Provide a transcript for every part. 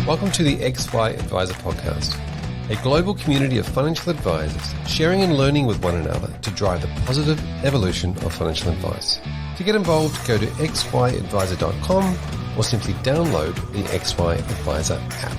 Welcome to the XY Advisor Podcast, a global community of financial advisors sharing and learning with one another to drive the positive evolution of financial advice. To get involved, go to xyadvisor.com or simply download the XY Advisor app.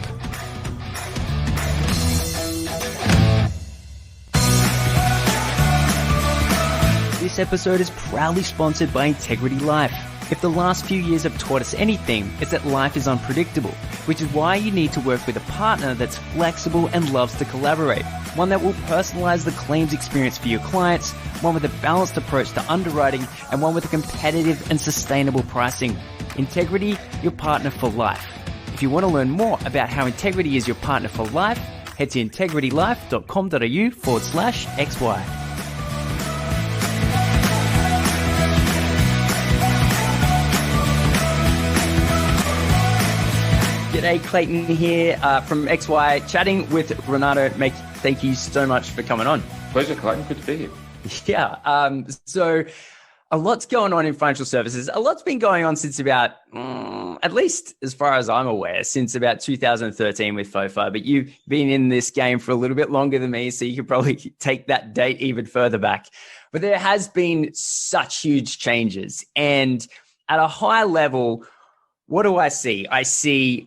This episode is proudly sponsored by Integrity Life. If the last few years have taught us anything, it's that life is unpredictable, which is why you need to work with a partner that's flexible and loves to collaborate. One that will personalize the claims experience for your clients, one with a balanced approach to underwriting, and one with a competitive and sustainable pricing. Integrity, your partner for life. If you want to learn more about how Integrity is your partner for life, head to integritylife.com.au/XY. G'day, Clayton here from XY, chatting with Renato. Mate, thank you so much for coming on. Pleasure, Clayton. Good to be here. Yeah. So a lot's going on in financial services. A lot's been going on since about, at least as far as I'm aware, since about 2013 with FOFA. But you've been in this game for a little bit longer than me, so you could probably take that date even further back. But there has been such huge changes. And at a high level, what do I see? I see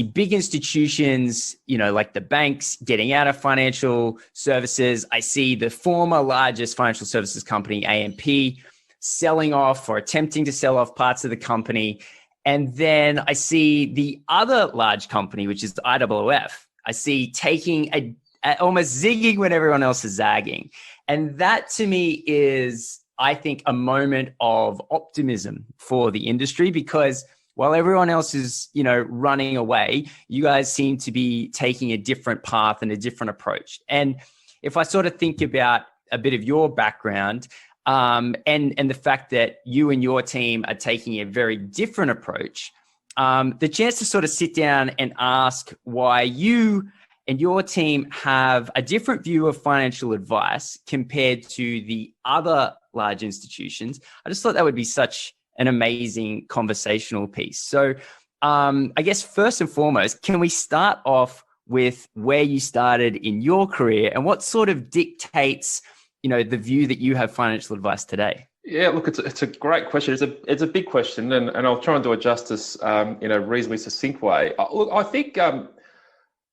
big institutions, like the banks getting out of financial services. I see the former largest financial services company, AMP, selling off or attempting to sell off parts of the company. And then I see the other large company, which is the IOOF. I see taking almost zigging when everyone else is zagging. And that to me is, I think, a moment of optimism for the industry, because while everyone else is, running away, you guys seem to be taking a different path and a different approach. And if I sort of think about a bit of your background and the fact that you and your team are taking a very different approach, the chance to sort of sit down and ask why you and your team have a different view of financial advice compared to the other large institutions, I just thought that would be such an amazing conversational piece. So I guess first and foremost, can we start off with where you started in your career and what sort of dictates, the view that you have financial advice today? Yeah, look, it's a great question. It's a big question, and I'll try and do it justice in a reasonably succinct way. Look, I think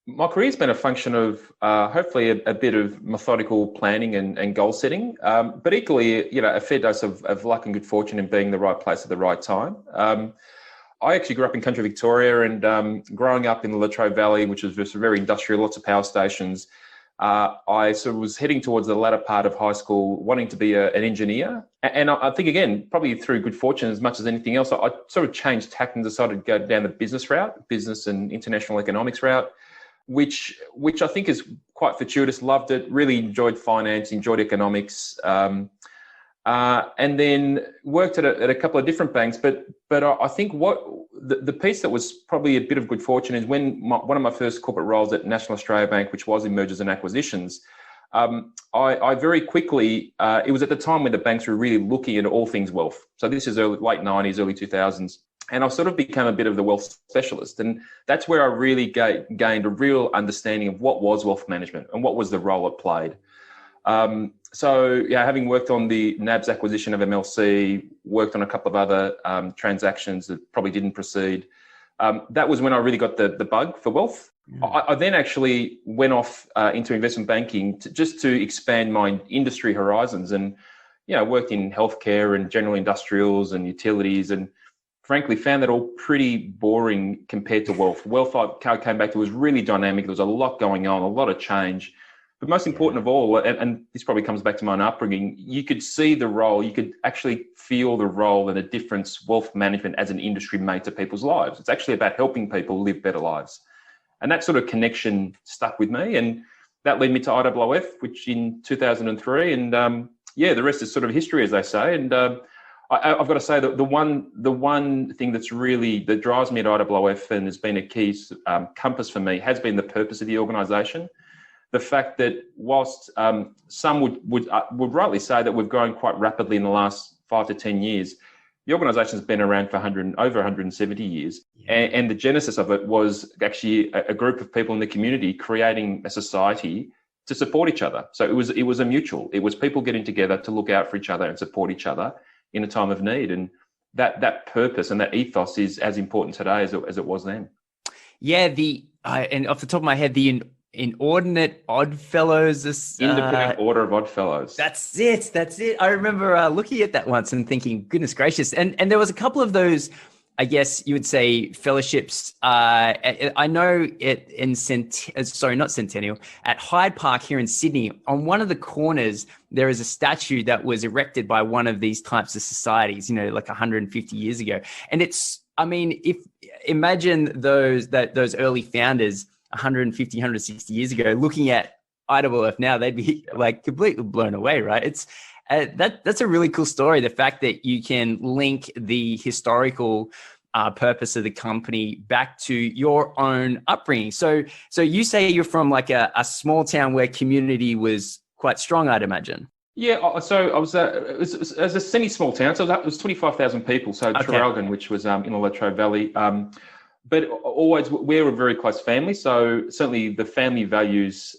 my career's been a function of hopefully a bit of methodical planning and goal setting, but equally, a fair dose of luck and good fortune in being in the right place at the right time. I actually grew up in country Victoria, and growing up in the Latrobe Valley, which was just very industrial, lots of power stations, I sort of was heading towards the latter part of high school, wanting to be an engineer. And I think, again, probably through good fortune as much as anything else, I sort of changed tack and decided to go down the business and international economics route, which I think is quite fortuitous. Loved it, really enjoyed finance, enjoyed economics, and then worked at a couple of different banks. But I think what the piece that was probably a bit of good fortune is when one of my first corporate roles at National Australia Bank, which was in mergers and acquisitions, I very quickly, it was at the time when the banks were really looking at all things wealth. So this is late 90s, early 2000s. And I've sort of become a bit of the wealth specialist. And that's where I really gained a real understanding of what was wealth management and what was the role it played. Having worked on the NAB's acquisition of MLC, worked on a couple of other transactions that probably didn't proceed, that was when I really got the bug for wealth. I then actually went off into investment banking just to expand my industry horizons, and worked in healthcare and general industrials and utilities, and frankly found that all pretty boring compared to wealth. Wealth, I came back to, was really dynamic. There was a lot going on, a lot of change. But most important of all, and this probably comes back to my own upbringing, you could see the role, you could actually feel the role and the difference wealth management as an industry made to people's lives. It's actually about helping people live better lives. And that sort of connection stuck with me. And that led me to IOOF, which in 2003. And the rest is sort of history, as they say. And I've got to say that the one thing that drives me at IOOF and has been a key compass for me has been the purpose of the organisation. The fact that whilst some would rightly say that we've grown quite rapidly in the last 5 to 10 years, the organisation's been around for over 170 years. Yeah. And the genesis of it was actually a group of people in the community creating a society to support each other. So it was a mutual. It was people getting together to look out for each other and support each other in a time of need. And that purpose and that ethos is as important today as it was then. Yeah, and off the top of my head, the Inordinate Oddfellows. Independent Order of Oddfellows. That's it. I remember looking at that once and thinking, goodness gracious. And there was a couple of those, I guess you would say, fellowships. I know it in not Centennial, at Hyde Park here in Sydney, on one of the corners, there is a statue that was erected by one of these types of societies, like 150 years ago. And imagine those early founders 150, 160 years ago, looking at IOOF now, they'd be like completely blown away, right? It's that's a really cool story. The fact that you can link the historical purpose of the company back to your own upbringing. So you say you're from like a small town where community was quite strong, I'd imagine. Yeah, so I was as a semi-small town, so that was 25,000 people. So Okay. Traralgon, which was in the Latrobe Valley, but always we're a very close family. So certainly the family values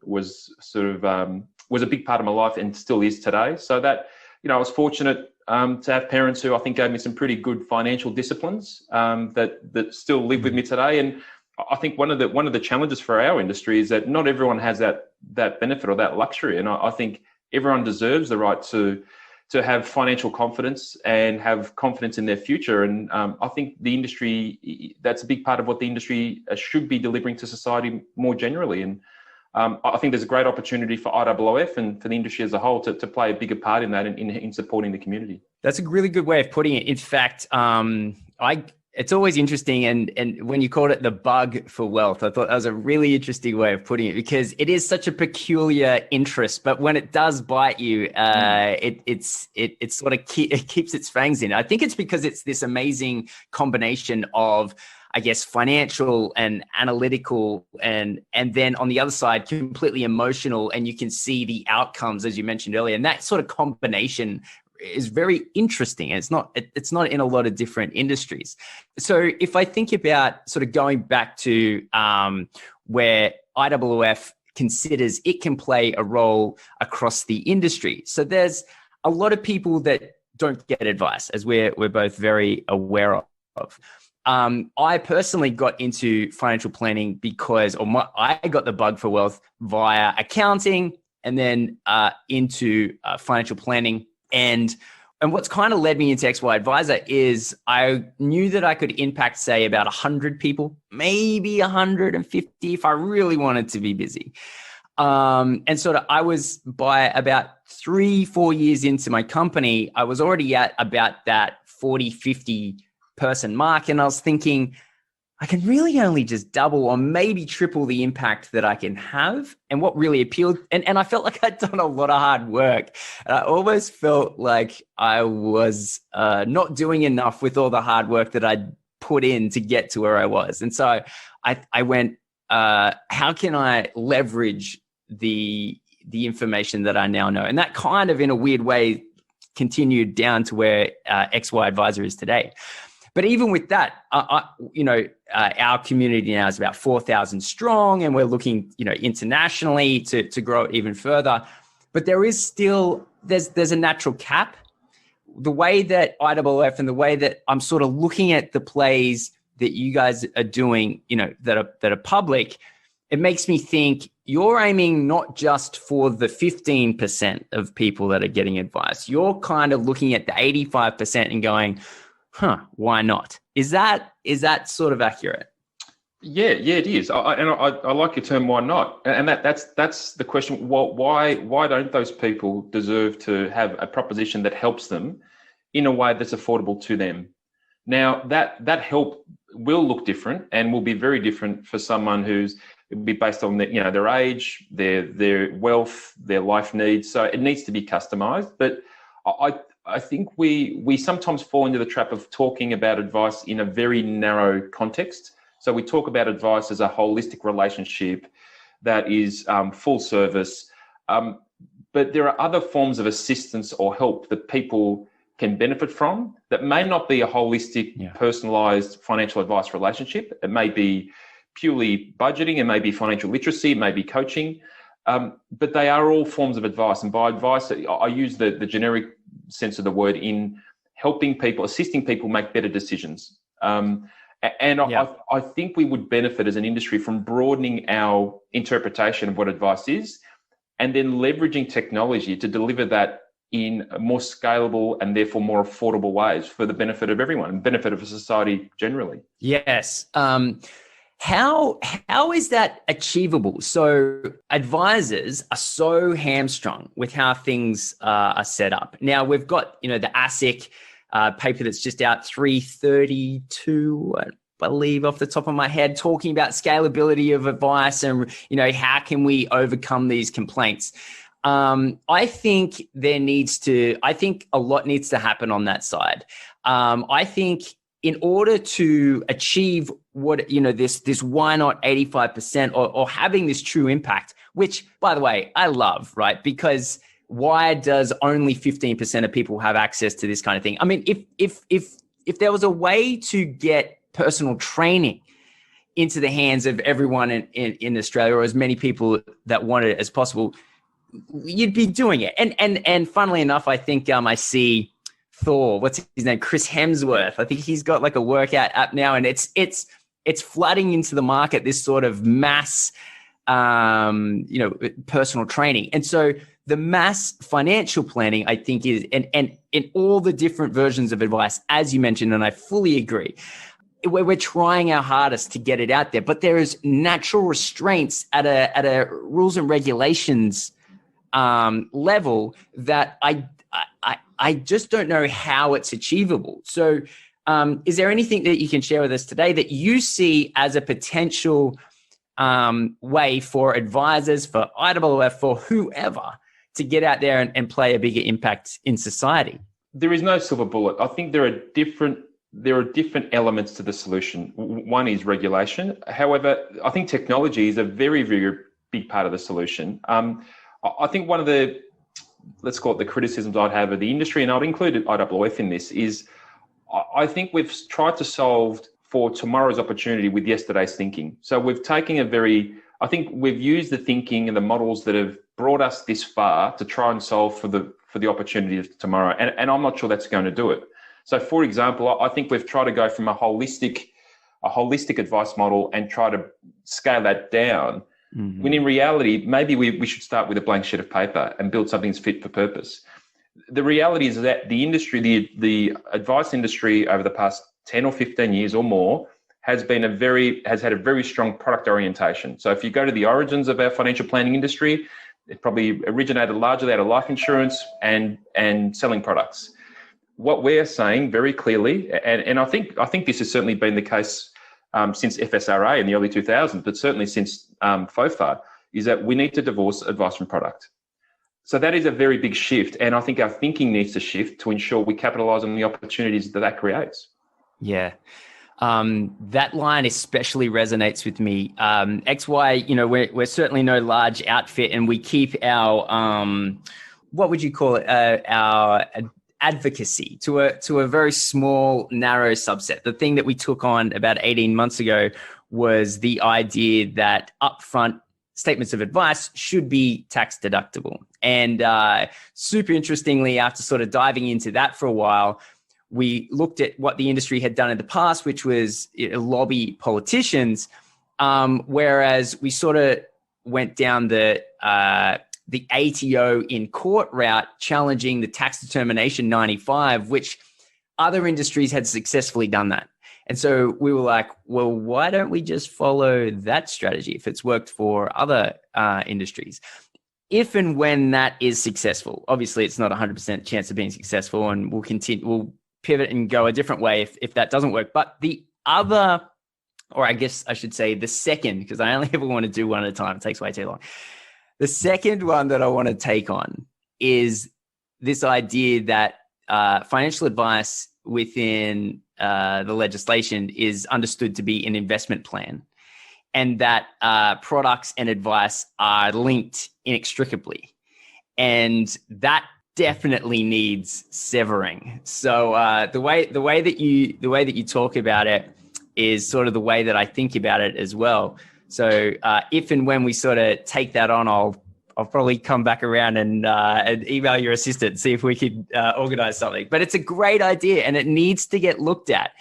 was sort of was a big part of my life and still is today. So that I was fortunate to have parents who I think gave me some pretty good financial disciplines that still live with me today. And I think one of the challenges for our industry is that not everyone has that benefit or that luxury. And I think everyone deserves the right to have financial confidence and have confidence in their future. And I think the industry, that's a big part of what the industry should be delivering to society more generally. And I think there's a great opportunity for IOOF and for the industry as a whole to play a bigger part in that in supporting the community. That's a really good way of putting it. In fact, it's always interesting. And when you called it the bug for wealth, I thought that was a really interesting way of putting it, because it is such a peculiar interest. But when it does bite you, it sort of it keeps its fangs in. I think it's because it's this amazing combination of, I guess, financial and analytical, and then on the other side, completely emotional. And you can see the outcomes, as you mentioned earlier. And that sort of combination is very interesting. And it's not in a lot of different industries. So if I think about sort of going back to where IOOF considers it can play a role across the industry. So there's a lot of people that don't get advice, as we're both very aware of. I personally got into financial planning because I got the bug for wealth via accounting, and then into financial planning. And what's kind of led me into XY Advisor is I knew that I could impact, say, about 100 people, maybe 150 if I really wanted to be busy. And sort of I was, by about 3-4 years into my company, I was already at about that 40-50 person mark. And I was thinking, I can really only just double or maybe triple the impact that I can have. And what really appealed, and I felt like I'd done a lot of hard work. And I almost felt like I was not doing enough with all the hard work that I'd put in to get to where I was. And so I went, how can I leverage the information that I now know? And that kind of, in a weird way, continued down to where XY Advisor is today. But even with that, our community now is about 4,000 strong, and we're looking, internationally to grow it even further. But there is still, there's a natural cap. The way that IOOF and the way that I'm sort of looking at the plays that you guys are doing, that are public, it makes me think you're aiming not just for the 15% of people that are getting advice. You're kind of looking at the 85% and going, why not? Is that sort of accurate? Yeah, it is. I like your term, why not? And that's the question. Why don't those people deserve to have a proposition that helps them in a way that's affordable to them? Now, that help will look different and will be very different for someone it will be based on their age, their wealth, their life needs. So it needs to be customized. But I think we sometimes fall into the trap of talking about advice in a very narrow context. So we talk about advice as a holistic relationship that is full service. But there are other forms of assistance or help that people can benefit from that may not be a holistic, personalized financial advice relationship. It may be purely budgeting, it may be financial literacy, it may be coaching, but they are all forms of advice. And by advice, I use the generic sense of the word in helping people, assisting people make better decisions. I think we would benefit as an industry from broadening our interpretation of what advice is, and then leveraging technology to deliver that in more scalable and therefore more affordable ways for the benefit of everyone and benefit of society generally. Yes. How is that achievable? So advisors are so hamstrung with how things are set up. Now we've got, the ASIC paper that's just out, 332, I believe, off the top of my head, talking about scalability of advice and, how can we overcome these complaints? I think a lot needs to happen on that side. I think in order to achieve what, this why not 85% or having this true impact, which, by the way, I love, right? Because why does only 15% of people have access to this kind of thing? I mean, if there was a way to get personal training into the hands of everyone in Australia, or as many people that want it as possible, you'd be doing it. And funnily enough, I think I see Thor, what's his name? Chris Hemsworth. I think he's got like a workout app now, and it's flooding into the market, this sort of mass, personal training. And so the mass financial planning, I think, is, and in all the different versions of advice, as you mentioned, and I fully agree, we're trying our hardest to get it out there, but there is natural restraints at a rules and regulations level that I just don't know how it's achievable. So is there anything that you can share with us today that you see as a potential way for advisors, for IOOF, for whoever, to get out there and play a bigger impact in society? There is no silver bullet. I think there are different elements to the solution. One is regulation. However, I think technology is a very, very big part of the solution. I think one of the, let's call it the criticisms I'd have of the industry, and I'd include IOOF in this, is I think we've tried to solve for tomorrow's opportunity with yesterday's thinking. So we've taken I think we've used the thinking and the models that have brought us this far to try and solve for the opportunity of tomorrow. And I'm not sure that's going to do it. So for example, I think we've tried to go from a holistic advice model and try to scale that down. Mm-hmm. When in reality, maybe we should start with a blank sheet of paper and build something that's fit for purpose. The reality is that the industry, the advice industry over the past 10 or 15 years or more has had a very strong product orientation. So if you go to the origins of our financial planning industry, it probably originated largely out of life insurance and selling products. What we're saying very clearly, and I think this has certainly been the case since FSRA in the early 2000s, but certainly since FOFA, is that we need to divorce advice from product. So that is a very big shift, and I think our thinking needs to shift to ensure we capitalise on the opportunities that creates. Yeah. That line especially resonates with me. XY, we're certainly no large outfit, and we keep our, what would you call it? Our advocacy to a very small, narrow subset. The thing that we took on about 18 months ago was the idea that upfront statements of advice should be tax deductible. And super interestingly, after sort of diving into that for a while, we looked at what the industry had done in the past, which was lobby politicians, whereas we sort of went down the ATO in court route, challenging the tax determination 95, which other industries had successfully done that. And so we were like, well, why don't we just follow that strategy if it's worked for other industries? If and when that is successful, obviously it's not 100% chance of being successful, and we'll pivot and go a different way if that doesn't work. But the other, or I guess I should say the second, because I only ever want to do one at a time, it takes way too long. The second one that I want to take on is this idea that financial advice within the legislation is understood to be an investment plan, and that products and advice are linked inextricably. And that definitely needs severing. So the way that you talk about it is sort of the way that I think about it as well. So if and when we sort of take that on, I'll probably come back around and email your assistant, see if we could organize something. But it's a great idea and it needs to get looked at.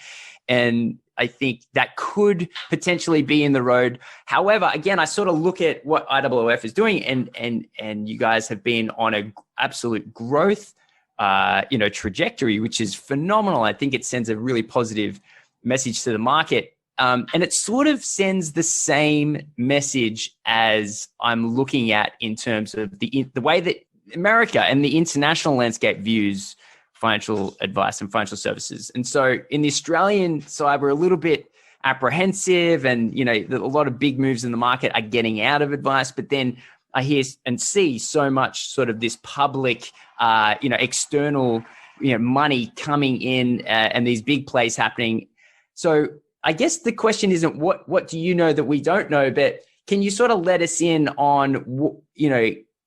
And I think that could potentially be in the road. However, again, I sort of look at what IOOF is doing, and you guys have been on a absolute growth, trajectory, which is phenomenal. I think it sends a really positive message to the market, and it sort of sends the same message as I'm looking at in terms of the way that America and the international landscape views financial advice and financial services. And so in the Australian side, we're a little bit apprehensive, and, a lot of big moves in the market are getting out of advice. But then I hear and see so much sort of this public, external, money coming in, and these big plays happening. So I guess the question isn't what do you know that we don't know, but can you sort of let us in on,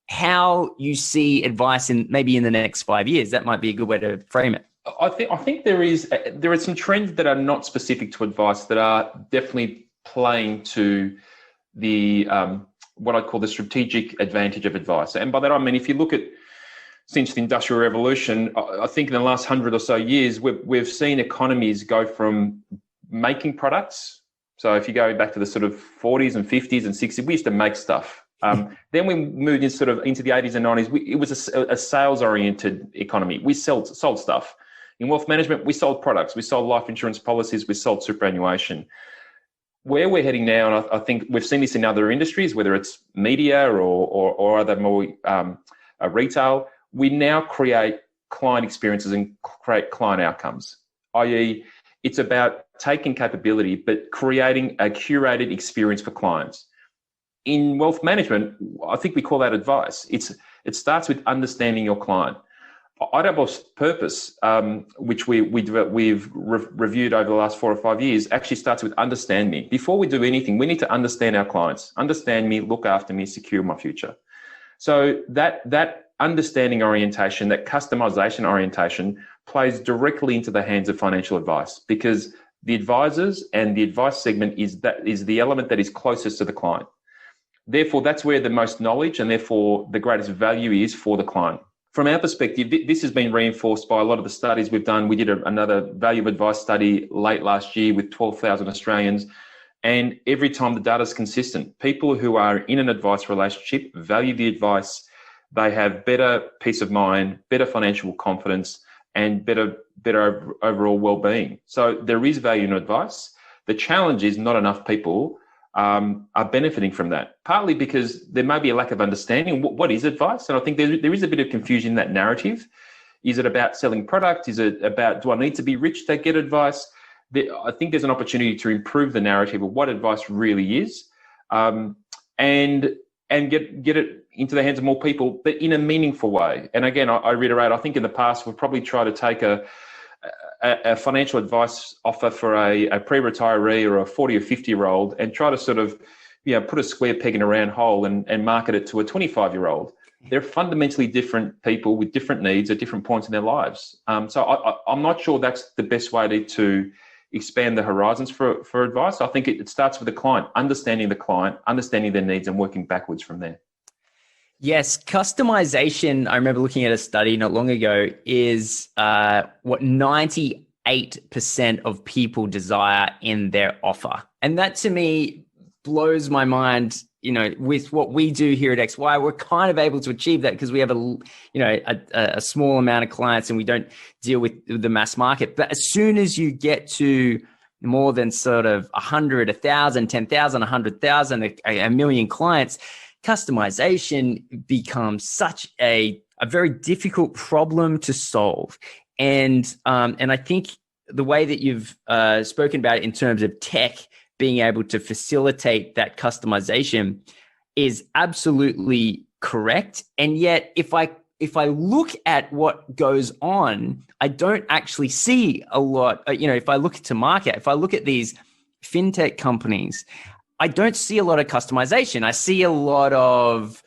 how you see advice in maybe in the next 5 years? That might be a good way to frame it. I think there are some trends that are not specific to advice that are definitely playing to the what I call the strategic advantage of advice. And by that I mean, if you look at since the Industrial Revolution, I think in the last 100 or so years, we've seen economies go from making products. So if you go back to the sort of 40s and 50s and 60s, we used to make stuff. Then we moved into the 80s and 90s. It was a sales-oriented economy. We sold stuff. In wealth management, we sold products. We sold life insurance policies. We sold superannuation. Where we're heading now, and I think we've seen this in other industries, whether it's media or other more retail, we now create client experiences and create client outcomes, i.e., it's about taking capability but creating a curated experience for clients. In wealth management, I think we call that advice. It starts with understanding your client. IOOF's purpose, which we've reviewed over the last 4 or 5 years, actually starts with understand me. Before we do anything, we need to understand our clients. Understand me, look after me, secure my future. So that understanding orientation, that customization orientation, plays directly into the hands of financial advice, because the advisors and the advice segment is the element that is closest to the client. Therefore, that's where the most knowledge and therefore the greatest value is for the client. From our perspective, this has been reinforced by a lot of the studies we've done. We did another value of advice study late last year with 12,000 Australians. And every time the data is consistent. People who are in an advice relationship value the advice. They have better peace of mind, better financial confidence, and better overall well-being. So there is value in advice. The challenge is not enough people are benefiting from that, partly because there may be a lack of understanding what is advice. And I think there is a bit of confusion in that narrative. Is it about selling product? Is it about, do I need to be rich to get advice? I think there's an opportunity to improve the narrative of what advice really is, and get it into the hands of more people, but in a meaningful way. And again, I reiterate, I think in the past we've probably tried to take a financial advice offer for a pre-retiree or a 40 or 50-year-old and try to sort of, put a square peg in a round hole and market it to a 25-year-old. They're fundamentally different people with different needs at different points in their lives. So I'm not sure that's the best way to expand the horizons for advice. I think it starts with the client, understanding their needs and working backwards from there. Yes, customization, I remember looking at a study not long ago, is what 98% of people desire in their offer. And that to me blows my mind, with what we do here at XY. We're kind of able to achieve that because we have a small amount of clients and we don't deal with the mass market. But as soon as you get to more than sort of 100, 1,000, 10,000, 100,000, a million clients, customization becomes such a very difficult problem to solve. And I think the way that you've spoken about it in terms of tech being able to facilitate that customization is absolutely correct. And yet, if I look at what goes on, I don't actually see a lot. If I look to market, if I look at these fintech companies, I don't see a lot of customization. I see a lot of,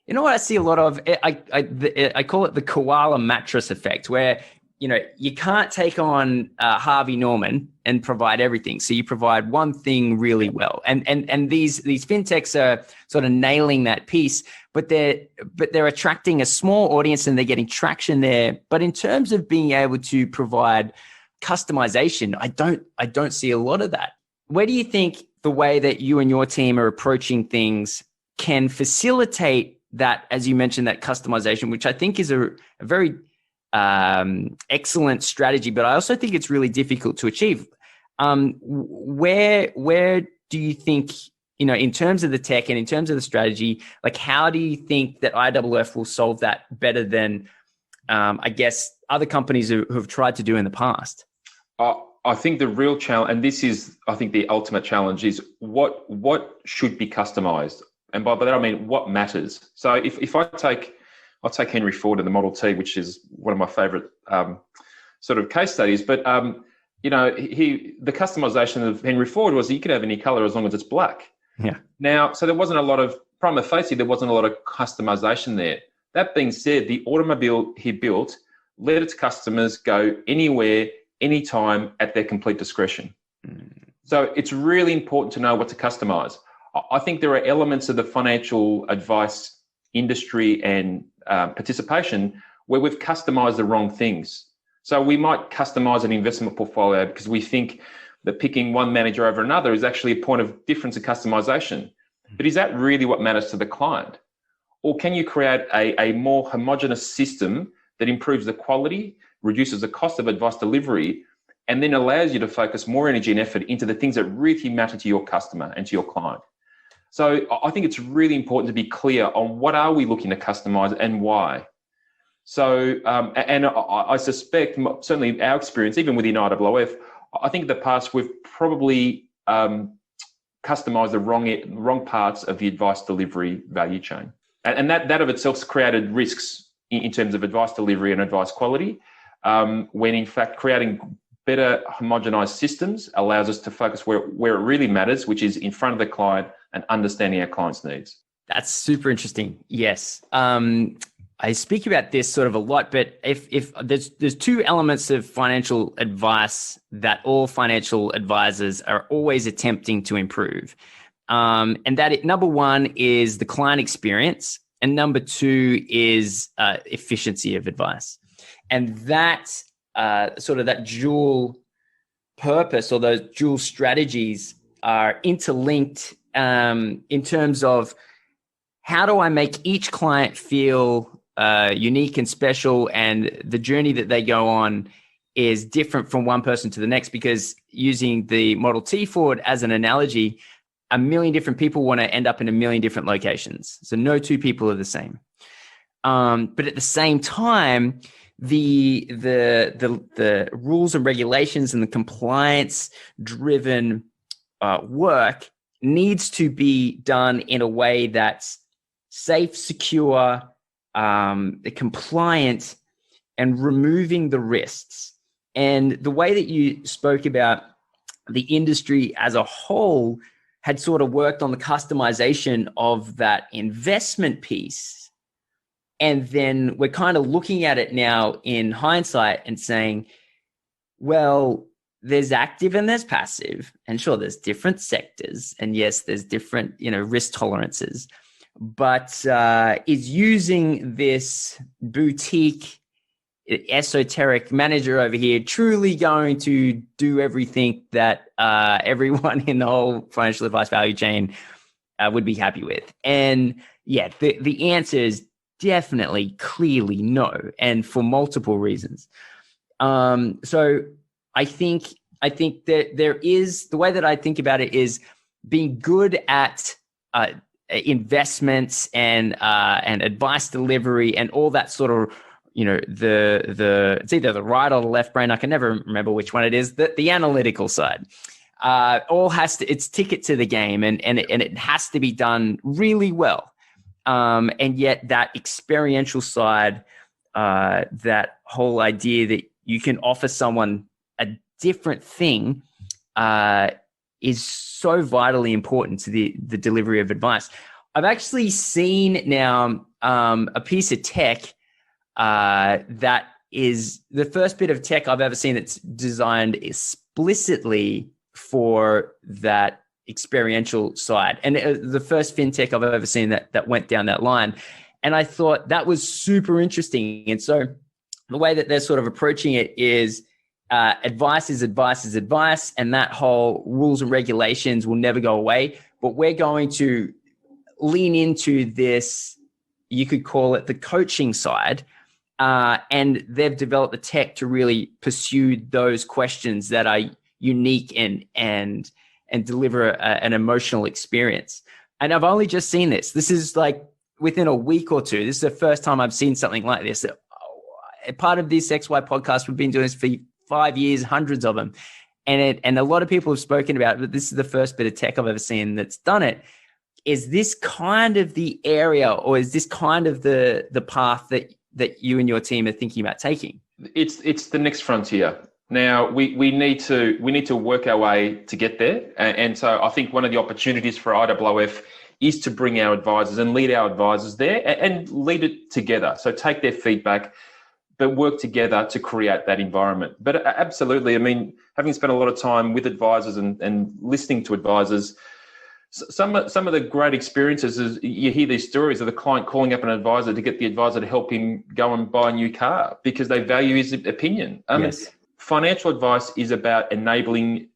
You know what I see a lot of? I call it the koala mattress effect, where you can't take on Harvey Norman and provide everything. So you provide one thing really well, and these fintechs are sort of nailing that piece, but they're attracting a small audience and they're getting traction there. But in terms of being able to provide customization, I don't see a lot of that. Where do you think the way that you and your team are approaching things can facilitate that, as you mentioned, that customization, which I think is a very excellent strategy, but I also think it's really difficult to achieve. Where do you think, in terms of the tech and in terms of the strategy, like how do you think that IOOF will solve that better than, I guess, other companies who have tried to do in the past? I think the real challenge, and this is, I think, the ultimate challenge, is what should be customized. And by that I mean what matters. So if I'll take Henry Ford and the Model T, which is one of my favorite sort of case studies. But the customization of Henry Ford was that you could have any color as long as it's black. Yeah. Now, so there wasn't a lot of prima facie, there wasn't a lot of customization there. That being said, the automobile he built let its customers go anywhere, anytime at their complete discretion. So it's really important to know what to customize. I think there are elements of the financial advice industry and participation where we've customized the wrong things. So we might customize an investment portfolio because we think that picking one manager over another is actually a point of difference in customization. But is that really what matters to the client? Or can you create a more homogenous system that improves the quality, reduces the cost of advice delivery, and then allows you to focus more energy and effort into the things that really matter to your customer and to your client? So I think it's really important to be clear on what are we looking to customize and why. So, and I suspect, certainly our experience, even within IOOF, I think in the past we've probably customized the wrong parts of the advice delivery value chain. And that of itself has created risks in terms of advice delivery and advice quality, when in fact creating better homogenized systems allows us to focus where it really matters, which is in front of the client and understanding our client's needs. That's super interesting. Yes. I speak about this sort of a lot, but if there's two elements of financial advice that all financial advisors are always attempting to improve. And that number one is the client experience, and number two is efficiency of advice. And that sort of that dual purpose or those dual strategies are interlinked in terms of how do I make each client feel unique and special, and the journey that they go on is different from one person to the next, because using the Model T Ford as an analogy, a million different people want to end up in a million different locations. So no two people are the same. But at the same time, the rules and regulations and the compliance driven work needs to be done in a way that's safe, secure, compliant, and removing the risks. And the way that you spoke about the industry as a whole had sort of worked on the customization of that investment piece. And then we're kind of looking at it now in hindsight and saying, well, there's active and there's passive. And sure, there's different sectors. And yes, there's different, risk tolerances. But is using this boutique esoteric manager over here truly going to do everything that everyone in the whole financial advice value chain would be happy with? And yeah, the answer is definitely, clearly no, and for multiple reasons. So I think that there is, the way that I think about it is being good at investments and advice delivery and all that sort of, it's either the right or the left brain. I can never remember which one it is. The analytical side, it's ticket to the game, and it has to be done really well. And yet that experiential side, that whole idea that you can offer someone a different thing, is so vitally important to the delivery of advice. I've actually seen now a piece of tech that is the first bit of tech I've ever seen that's designed explicitly for that experiential side. And the first fintech I've ever seen that went down that line. And I thought that was super interesting. And so the way that they're sort of approaching it is advice is advice is advice. And that whole rules and regulations will never go away. But we're going to lean into this, you could call it the coaching side. And they've developed the tech to really pursue those questions that are unique and deliver an emotional experience. And I've only just seen this. This is like within a week or two. This is the first time I've seen something like this. Part of this XY podcast, we've been doing this for 5 years, hundreds of them. And a lot of people have spoken about it, but this is the first bit of tech I've ever seen that's done it. Is this kind of the area, or is this kind of the path that you and your team are thinking about taking? It's the next frontier. Now we need to work our way to get there. And so I think one of the opportunities for IOOF is to bring our advisors and lead our advisors there and lead it together. So take their feedback, but work together to create that environment. But absolutely, I mean, having spent a lot of time with advisors and listening to advisors, some of the great experiences is you hear these stories of the client calling up an advisor to get the advisor to help him go and buy a new car because they value his opinion. Yes. Financial advice is about enabling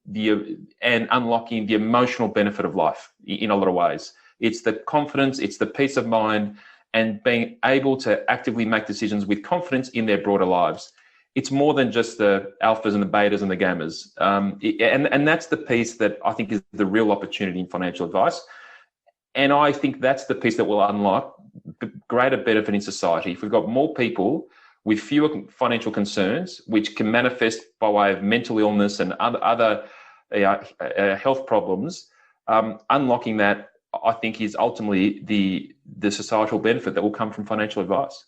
and unlocking the emotional benefit of life in a lot of ways. It's the confidence, it's the peace of mind, and being able to actively make decisions with confidence in their broader lives. It's more than just the alphas and the betas and the gammas. And that's the piece that I think is the real opportunity in financial advice. And I think that's the piece that will unlock greater benefit in society. If we've got more people with fewer financial concerns, which can manifest by way of mental illness and other health problems, unlocking that, I think, is ultimately the societal benefit that will come from financial advice.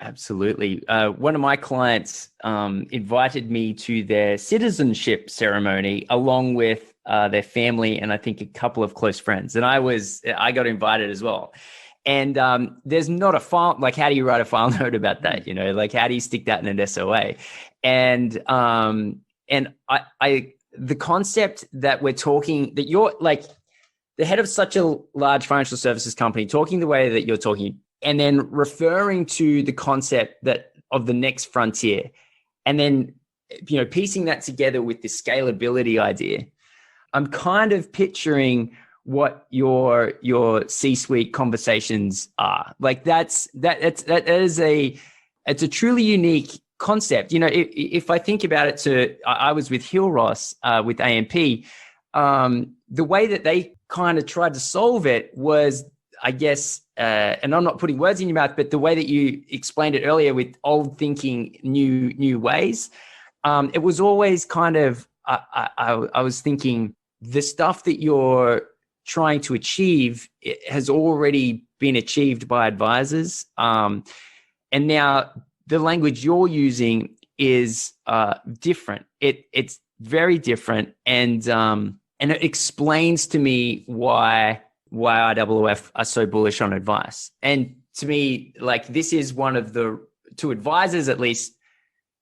Absolutely. One of my clients invited me to their citizenship ceremony along with their family and I think a couple of close friends. And I got invited as well. And there's not a file, like how do you write a file note about that? You know, like how do you stick that in an SOA? And I the concept that we're talking, that you're like the head of such a large financial services company, talking the way that you're talking, and then referring to the concept that of the next frontier, and then, you know, piecing that together with the scalability idea. I'm kind of picturing what your C-suite conversations are. Like that is it's a truly unique concept. You know, if I think about it, I was with Hill Ross with AMP. The way that they kind of tried to solve it was, I guess, and I'm not putting words in your mouth, but the way that you explained it earlier with old thinking, new ways, it was always kind of, I was thinking the stuff that you're trying to achieve has already been achieved by advisors. And now the language you're using is different. It's very different. And it explains to me why IOOF are so bullish on advice. And to me, like, this is one of to advisors at least,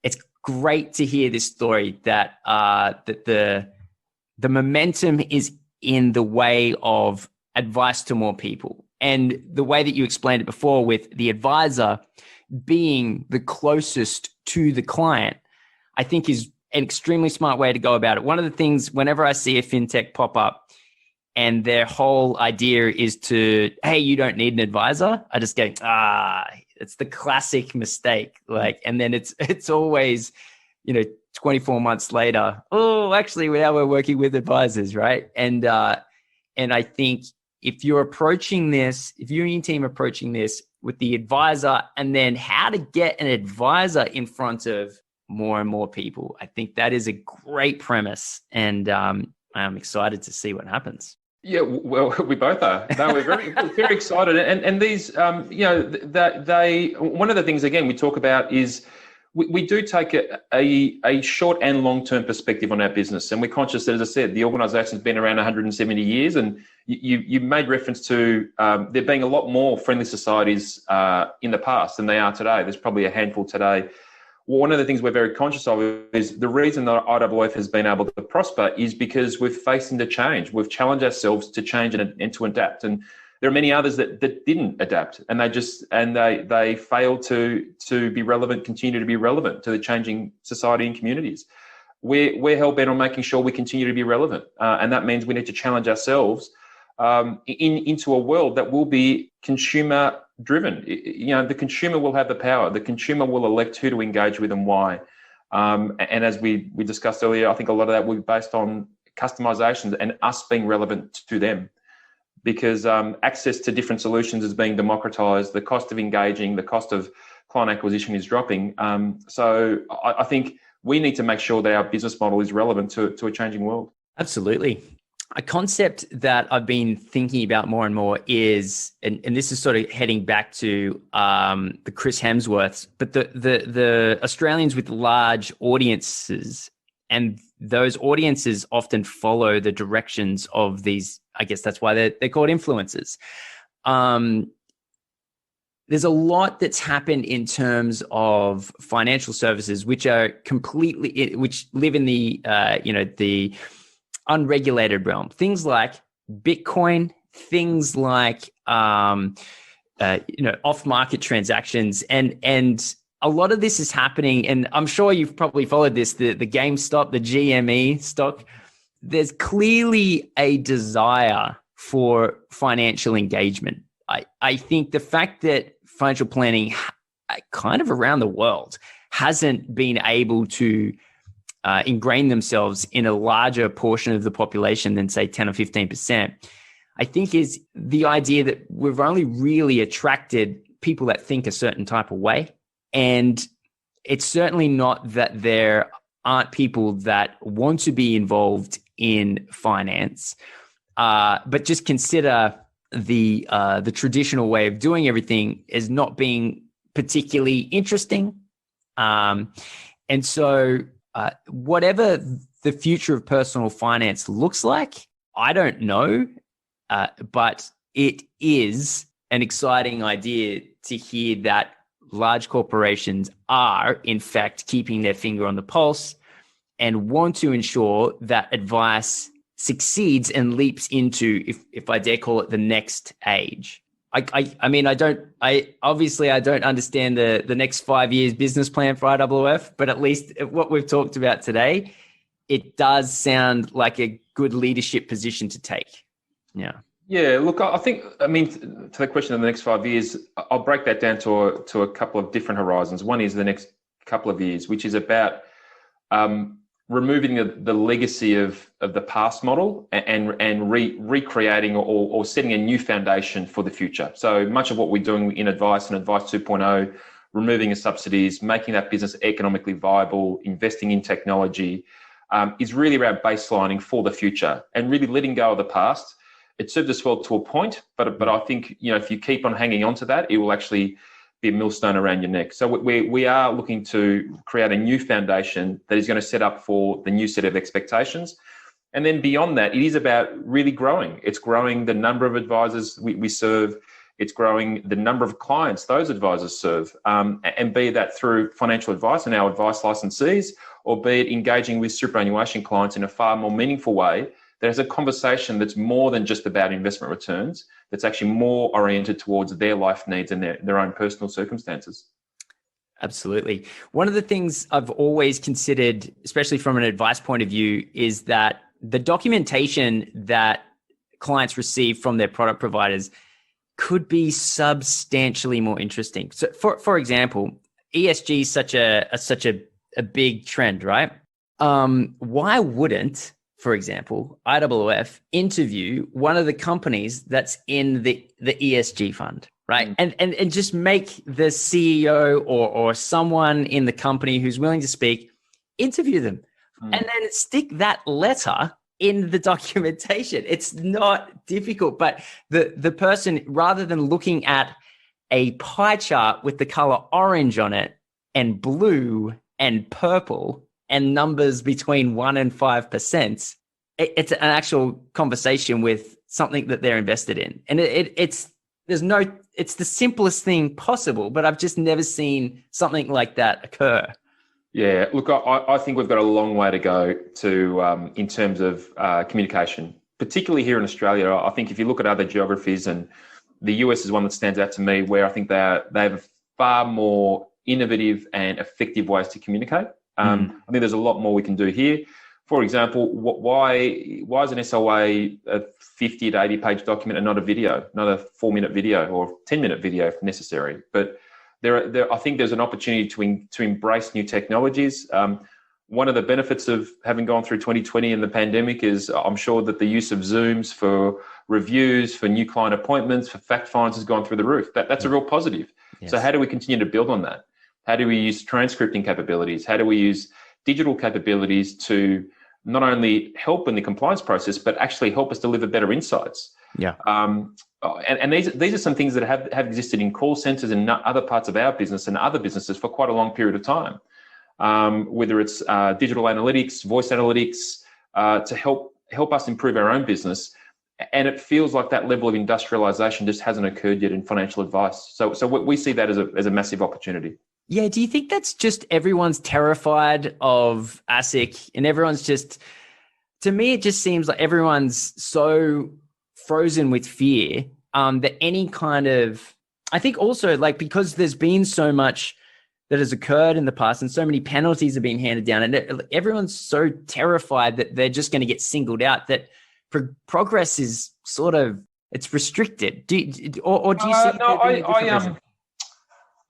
it's great to hear this story that the momentum is in the way of advice to more people. And the way that you explained it before with the advisor being the closest to the client, I think is an extremely smart way to go about it. One of the things, whenever I see a fintech pop up and their whole idea is to, hey, you don't need an advisor, I just go, it's the classic mistake. Like, and then it's always, 24 months later, oh, actually, now we're working with advisors, right? And I think if you and your team approaching this with the advisor, and then how to get an advisor in front of more and more people, I think that is a great premise, and I'm excited to see what happens. Yeah, well, we both are. No, we're very, very excited. And these, that one of the things, again, we talk about is we do take a short and long-term perspective on our business. And we're conscious that, as I said, the organisation's been around 170 years. And you made reference to there being a lot more friendly societies in the past than they are today. There's probably a handful today. One of the things we're very conscious of is the reason that IOOF has been able to prosper is because we've faced into change. We've challenged ourselves to change and to adapt. And there are many others that didn't adapt, and they failed to be relevant, continue to be relevant to the changing society and communities. We're hell bent on making sure we continue to be relevant, and that means we need to challenge ourselves into a world that will be consumer driven. The consumer will have the power. The consumer will elect who to engage with and why. And as we discussed earlier, I think a lot of that will be based on customizations and us being relevant to them. Because access to different solutions is being democratized, the cost of engaging, the cost of client acquisition is dropping. So I think we need to make sure that our business model is relevant to a changing world. Absolutely. A concept that I've been thinking about more and more is, and this is sort of heading back to the Chris Hemsworths, but the Australians with large audiences, and those audiences often follow the directions of these, I guess that's why they're called influencers. There's a lot that's happened in terms of financial services, which live in the, the unregulated realm. Things like Bitcoin, things like, off-market transactions, and a lot of this is happening, and I'm sure you've probably followed this, the GameStop, the GME stock. There's clearly a desire for financial engagement. I think the fact that financial planning kind of around the world hasn't been able to ingrain themselves in a larger portion of the population than, say, 10 or 15%, I think is the idea that we've only really attracted people that think a certain type of way. And it's certainly not that there aren't people that want to be involved in finance, but just consider the traditional way of doing everything as not being particularly interesting. And so whatever the future of personal finance looks like, I don't know, but it is an exciting idea to hear that large corporations are, in fact, keeping their finger on the pulse and want to ensure that advice succeeds and leaps into, if I dare call it, the next age. I mean, I don't understand the next 5 years business plan for IOOF, but at least what we've talked about today, it does sound like a good leadership position to take. Yeah. Yeah, look, I think, to the question of the next 5 years, I'll break that down to a couple of different horizons. One is the next couple of years, which is about removing the legacy of the past model and recreating or setting a new foundation for the future. So much of what we're doing in Advice and Advice 2.0, removing the subsidies, making that business economically viable, investing in technology, is really around baselining for the future and really letting go of the past. It served us well to a point, but I think, if you keep on hanging on to that, it will actually be a millstone around your neck. So we are looking to create a new foundation that is going to set up for the new set of expectations. And then beyond that, it is about really growing. It's growing the number of advisors we serve. It's growing the number of clients those advisors serve, and be that through financial advice and our advice licensees, or be it engaging with superannuation clients in a far more meaningful way. There's a conversation that's more than just about investment returns, that's actually more oriented towards their life needs and their own personal circumstances. Absolutely. One of the things I've always considered, especially from an advice point of view, is that the documentation that clients receive from their product providers could be substantially more interesting. So for example, ESG is such a big trend, right? Why wouldn't, for example, IOOF interview one of the companies that's in the ESG fund, right? And just make the CEO or someone in the company who's willing to speak, interview them, and then stick that letter in the documentation. It's not difficult, but the person, rather than looking at a pie chart with the color orange on it, and blue and purple and numbers between 1% and 5%, it's an actual conversation with something that they're invested in. And it's the simplest thing possible, but I've just never seen something like that occur. Yeah, look, I think we've got a long way to go to in terms of communication, particularly here in Australia. I think if you look at other geographies, and the US is one that stands out to me, where I think they have far more innovative and effective ways to communicate. I think there's a lot more we can do here. For example, why is an SOA a 50 to 80 page document and not a video, not a 4-minute video or 10-minute video if necessary? But I think there's an opportunity to embrace new technologies. One of the benefits of having gone through 2020 and the pandemic is I'm sure that the use of Zooms for reviews, for new client appointments, for fact finds has gone through the roof. That's a real positive. Yes. So how do we continue to build on that? How do we use transcripting capabilities? How do we use digital capabilities to not only help in the compliance process, but actually help us deliver better insights? Yeah. And these are some things that have existed in call centers and other parts of our business and other businesses for quite a long period of time. Whether it's digital analytics, voice analytics, to help us improve our own business. And it feels like that level of industrialization just hasn't occurred yet in financial advice. So we see that as a massive opportunity. Yeah. Do you think that's just everyone's terrified of ASIC and everyone's just, to me, it just seems like everyone's so frozen with fear that any kind of, I think also like because there's been so much that has occurred in the past and so many penalties have been handed down and everyone's so terrified that they're just going to get singled out that progress is sort of, it's restricted. Do you see?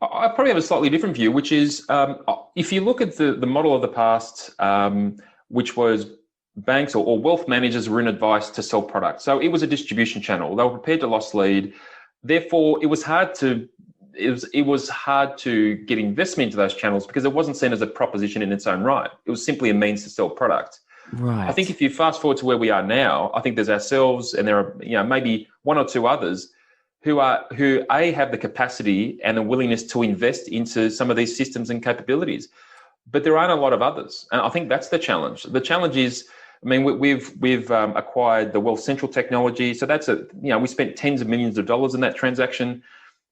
I probably have a slightly different view, which is if you look at the model of the past, which was banks or wealth managers were in advice to sell products. So it was a distribution channel. They were prepared to loss lead. Therefore, it was hard to get investment into those channels because it wasn't seen as a proposition in its own right. It was simply a means to sell product. Right. I think if you fast forward to where we are now, I think there's ourselves and there are maybe one or two others who have the capacity and the willingness to invest into some of these systems and capabilities, but there aren't a lot of others, and I think that's the challenge. The challenge is, I mean, we've acquired the Wealth Central technology, so that's we spent tens of millions of dollars in that transaction.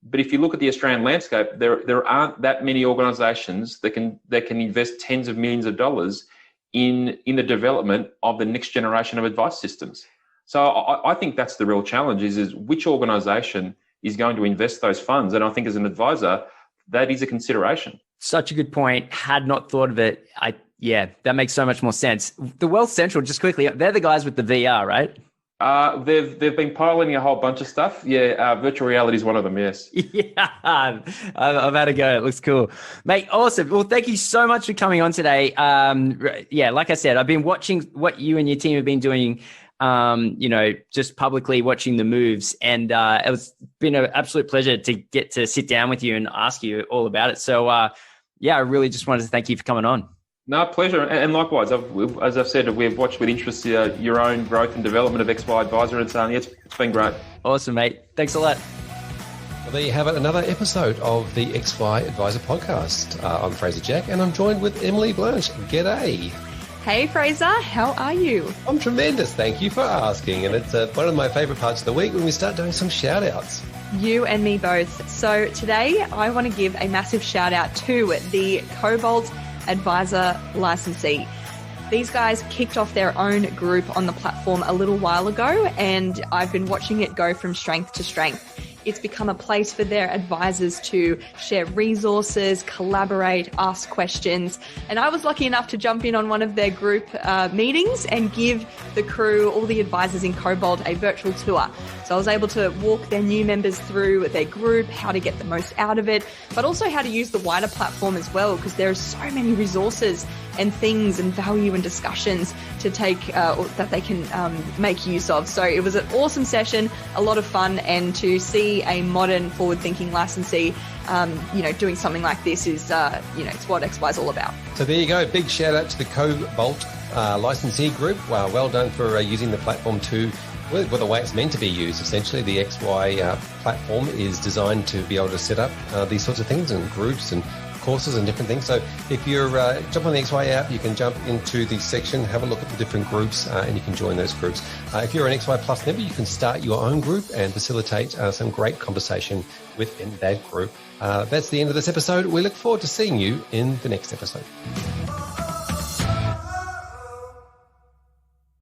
But if you look at the Australian landscape, there aren't that many organisations that can invest tens of millions of dollars in the development of the next generation of advice systems. So I think that's the real challenge is which organisation is going to invest those funds. And I think as an advisor, that is a consideration. Such a good point. Had not thought of it. That makes so much more sense. The Wealth Central, just quickly, they're the guys with the VR, right? They've been piloting a whole bunch of stuff. Yeah, virtual reality is one of them, yes. Yeah, I've had a go. It looks cool. Mate, awesome. Well, thank you so much for coming on today. Like I said, I've been watching what you and your team have been doing, just publicly watching the moves. And it's been an absolute pleasure to get to sit down with you and ask you all about it. So, I really just wanted to thank you for coming on. No, pleasure. And likewise, as I've said, we've watched with interest your own growth and development of XY Advisor. And so it's been great. Awesome, mate. Thanks a lot. Well, there you have it, another episode of the XY Advisor podcast. I'm Fraser Jack, and I'm joined with Emily Blanche. G'day. Hey, Fraser. How are you? I'm tremendous. Thank you for asking. And it's one of my favourite parts of the week when we start doing some shout-outs. You and me both. So today I want to give a massive shout-out to the Cobalt Advisor licensee. These guys kicked off their own group on the platform a little while ago, and I've been watching it go from strength to strength. It's become a place for their advisors to share resources, collaborate, ask questions. And I was lucky enough to jump in on one of their group meetings and give the crew, all the advisors in Cobalt, a virtual tour. So I was able to walk their new members through their group, how to get the most out of it, but also how to use the wider platform as well, because there are so many resources and things and value and discussions to take that they can make use of. So it was an awesome session, a lot of fun, and to see a modern forward-thinking licensee doing something like this is it's what XY is all about. So there you go. Big shout out to the Cobalt licensee group. Wow, well done for using the platform the way it's meant to be used. Essentially, the XY platform is designed to be able to set up these sorts of things and groups and courses and different things. So if you're jump on the XY app, you can jump into the section, have a look at the different groups, and you can join those groups. If you're an XY Plus member, you can start your own group and facilitate some great conversation within that group. That's the end of this episode. We look forward to seeing you in the next episode.